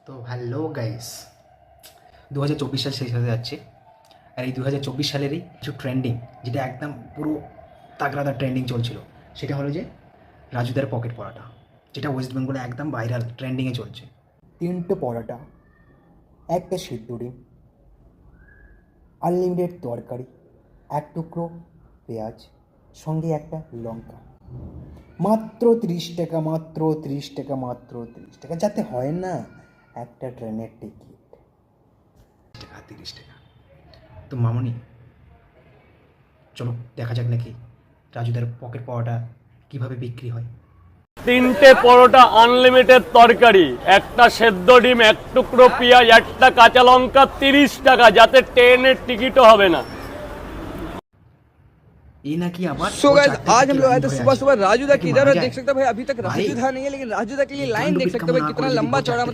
তো hello guys, 2024 সাল শেষ হতে যাচ্ছে। আর এই 2024 সালেরই কিছু ট্রেন্ডিং, যেটা একদম পুরো তাগড়াদা ট্রেন্ডিং চলছিল, সেটা হলো যে রাজুদার পকেট পরোটা, যেটা ওয়েস্ট বেঙ্গলে একদম ভাইরাল ট্রেন্ডিংয়ে চলছে। 3টে পরোটা, একটা সিদ্ধ ডিম, আনলিমিটেড তরকারি, এক টুকরো পেঁয়াজ, সঙ্গে একটা লঙ্কা, মাত্র 30 টাকা, মাত্র 30 টাকা, মাত্র 30 টাকা, যাতে হয় না একটা ট্রেনের টিকিট। 30 টাকা। তো মামনি, চলো দেখা যাক নাকি রাজুদার পকেট পরোটা কীভাবে বিক্রি হয়। 3টে পরোটা, আনলিমিটেড তরকারি, একটা সেদ্ধ ডিম, এক টুকরো পেঁয়াজ, একটা কাঁচা লঙ্কা, 30 টাকা, যাতে ট্রেনের টিকিটও হবে না। ये ना कि आवाज सो गाइस, आज हम लोग आए थे सुबह सुबह राजूदा की इधर, और देख सकते हो भाई अभी तक राजूदा नहीं है, लेकिन राजूदा के लिए लाइन देख सकते हो भाई कितना लंबा चौड़ा